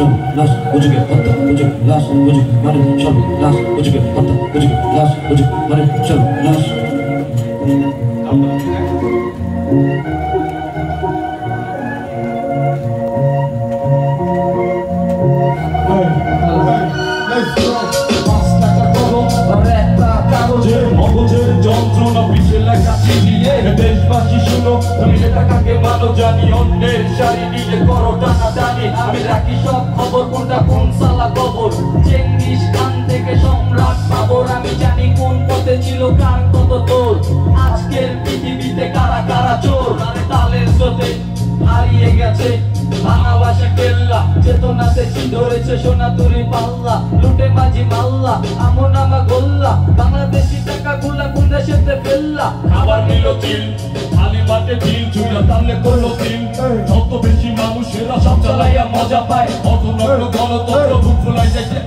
সর্বনাশ, হুজুগে হত্যা, হুজুগে লাশ, হুজুগ মানে সর্বনাশ, হুজুগে হত্যা, হুজুগে লাশ, হুজুগ মানে সর্বনাশ। মগজের যন্ত্রণা পিছে লেখা চিনিয়ে দেশবাসী শুনো, তুমি সেটা কাকে মানো জানি, অন্যের শাড়ি নিয়ে করো টানা টানি। আমি রাখি সব খবর, কোনটা কোন সালা কবর, চেঙ্গিস খান থেকে সম্রাট বাবর। আমি জানি কোন পথে ছিল কার কত তোর, আজকের পৃথিবীতে কারা কারা চোর। আরে তালের স্রোতে হারিয়ে গেছে ভাঙাবাসা কেল্লা, চেতনাতে ধরেছে সোনাতুরি পাল্লা, লুটে মাঝি মাল্লা আমন আমা গোল্লা, বাংলাদেশি টাকা গুলা কোন দেশেতে ফেললা। খাবার নিল চিল, খালি মাঠে ঢিল, চুলা তালে করলো দিন। যত বেশি মানুষেরা সব চালাইয়া মজা পায়, অর্থনগ্ন গণতন্ত্র বুক ফুলাই যাইছে।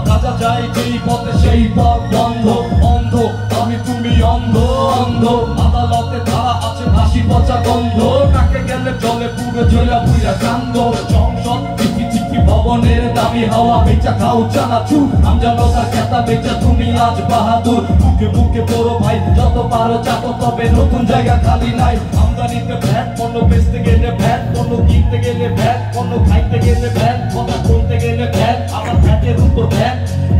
রাজা যায় যেই পথে সেই পথ বন্ধ, অন্ধ আমি তুমি অন্ধ অন্ধ। আদালতে ধারা আছে হাসি পচা গন্ধ, নাকে গেলে জলে পুরো জ্বলা পুরা কান্দ। সংসদ চিঠি চিঠি ভবনের দামি হাওয়া বেচা খাও চানাচুর, আমজনতার খেতা বেচা তুমি আজ বাহাদুর। বুকে বুকে বড় ভাই যত পারো চাটো, তবে নতুন জায়গা খালি নাই। আমদানিতে ভ্যাট, পণ্য বেচতে গেলে ভ্যাট, পণ্য কিনতে গেলে ভ্যাট, পণ্য খাইতে গেলে ভ্যাট, কথা বলতে গেলে ভ্যাট, আবার ভ্যাটের উপর ভ্যাট।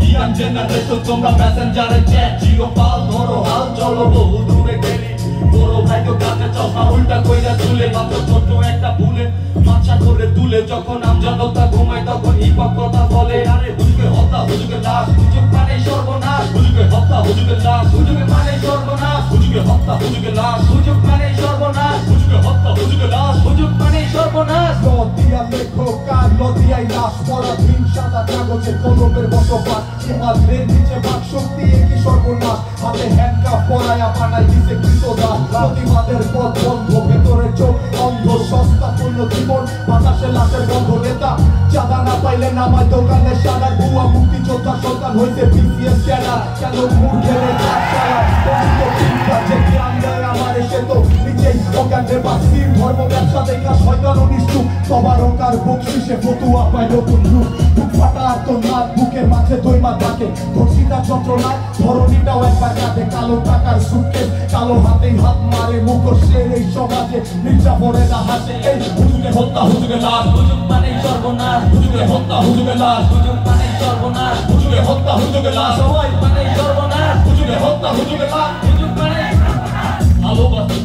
ইয়াং জেনারেশন তোমরা প্যাসেঞ্জারে চ্যাট, চিরপাল ধরো হাল চলো বহু দূরে গেলি। বড় ভাইকে কাছে চশমা উল্টা কইরা তুলে, মাত্র ছোট একটা ভুলে মাথা করে তুলে। যখন আমজনতা ঘুমায় তখন হিপহপ কথা বলে, আরে হুজুগে হত্যা হুজুগে লাশ, হুজুগ মানে সর্বনাশ। হুজুগে হত্যা হুজুগে লাশ, হুজুগে মানে সর্বনাশ। হুজুগে হত্যা হুজুগে লাশ, হুজুগ মানে সর্বনাশ। হুজুগে হত্যা হুজুগে লাশ, হুজুগ মানে সর্বনাশ। লতিয়া লেখকার লতিয়াই লাশ, পরাধীন সাদা কাগজে কলমের বসবাস। সীমান্তের নিচে বাক শক্তি একই সর্বনাশ, হাতে হ্যান্ডকাপ পরায়া বানাই দিছে কৃতদাস। প্রতিবাদের পথ বন্ধ, ভেতরে চোখ অন্ধ, সস্তা পূর্ণ জীবন বাতাসে লাশের গন্ধ। নেতা চাঁদা না পাইলে নামায় দোকানে সারা, বুয়া মুক্তিযোদ্ধা সন্তান হইতে বিসিএস ক্যাডার। কেন মূর্খের কাজ চালা বঞ্চিত চিন্তা, যে জ্ঞান দেয় আমার এসে তো নিজেই অজ্ঞানে বাঁচি। ধর্ম ব্যবসা দেখা শয়তান নিষ্ঠুর, সবার অকার বকশিসে ফতুয়া পায় নতুন রূপ। বুক ফাটা আর্তনাদ, বুকের মাঝে দৈমা থাকে, ধর্ষিতা যন্ত্রণায় ধরণীটাও একবার কাটে। কালো টাকার সুটকেস, কালো হাতেই হাত মারে মুখোশের এই সমাজে, মির্জাফরেরা হাসে। এই হুজুগে হত্যা হুজুগে লাশ, হুজুগ মানে সর্বনাশ। হুজুগে হত্যা হুজুগে লাশ, হুজুগ মানে সর্বনাশ। হুজুগে হত্যা হুজুগে লাশ, সবাই মানে সর্বনাশ। হুজুগে হত্যা হুজুগে লাশ। হুজুগ মানে ভালোবাসা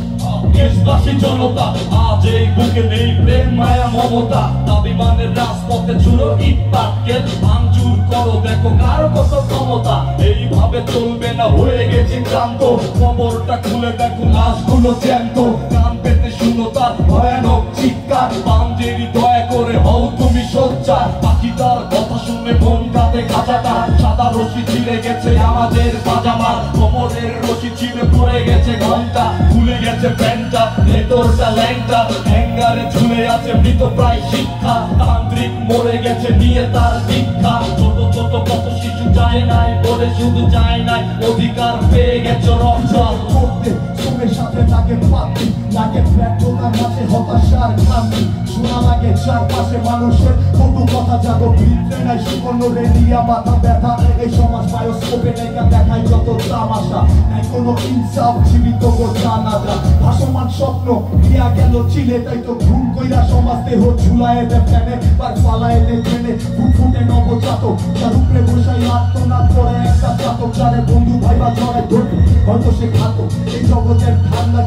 দেশবাসী জনতা, আজ এই বুকে নেই প্রেম মায়া মমতা। দাবিমানের রাজপথে ছুড়ো ইট পাটকেল, ভাঙচুর করো দেখো কার কত ক্ষমতা। এইভাবে চলবে না, হয়ে গেছে ক্লান্ত। কবরটা খুলে দেখো লাশগুলো জ্যান্ত, কান পেতে শুনো তার ভয়ানক চিৎকার। পাঞ্জেরি দয়া করে হও তুমি সোচ্চার, পাখিটার কথা শুনে মন কাঁদে খাঁচাটা। সাদা রশি ছিঁড়ে গেছে আমাদের পাজামার, কোমরের রশি ছিঁড়ে পড়ে গেছে ঘন্টা, খুলে গেছে প্যান্টটা, ভেতরটা ল্যাংটা। হ্যাঙ্গারে ঝুলে আছে মৃত প্রায় শিক্ষা, তান্ত্রিক মরে গেছে নিয়ে তার দীক্ষা। ছোট ছোট কত শিশু যায় নাই বলে, শুধু যায় নাই অধিকার পেয়ে গেছে রক্ষা করতে। সঙ্গে সাথে লাগে পাতি, লাগে ব্যর্থতার মাঝে হতাশার ক্লান্তি। শোনা লাগে চারপাশে মানুষের কত কথা, জাগো ভিতরে নাই সুবর্ণ রেডিয়া মাথা ব্যথা। এই সমাজ বায়োস্কোপে নেকা দেখায় যত তামাশা, নাই কোনো ইনসাফ জীবিত গো জানা যা। ভাসমান স্বপ্ন দিয়া গেল চিলে, তাই তো ঘুম কইরা সমাজ দেহ ঝুলায় দে ফেনে, আর পালায় দে ট্রেনে ফুটফুটে নবজাতক। যার উপরে বসাই আত্মনাদ করে একটা জাতক, যারে বন্ধু ভাইবা জড়ায় ধরবে হয়তো সে ঘাতক। এই জগতের ঠান্ডা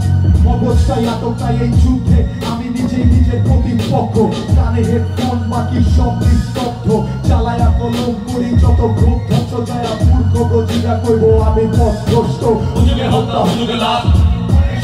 মগজটাই আটক, তাই এই যুদ্ধে আমি নিজেই নিজের প্রতিপক্ষ। কানে হেডফোন বাকি সব নিস্তব্ধ, চালায়া কলম করি যত গ্রুপ ধ্বংস যায়। মূর্খ গজিরা কইব আমি পথভ্রষ্ট। হুজুগে হত্যা হুজুগে লাশ,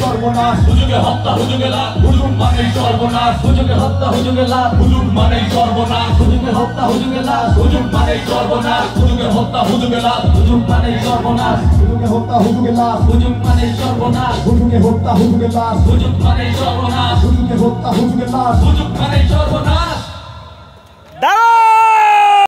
সর্বনাশ হুজুগে হত্যা হুজুগে লাশ। হুজুগ মানে সর্বনাশ, হুজুগে হত্যা হুজুগে লাশ। হুজুগ মানে সর্বনাশ, হুজুগে হত্যা হুজুগে লাশ। হুজুগ মানে সর্বনাশ, হুজুগে হত্যা হুজুগে লাশ। হুজুগ মানে সর্বনাশ, হুজুগে হত্যা হুজুগে লাশ। হুজুগ মানে সর্বনাশ, হুজুগে হত্যা হুজুগে লাশ। হুজুগ মানে সর্বনাশ, হুজুগে হত্যা হুজুগে লাশ। হুজুগ মানে সর্বনাশ।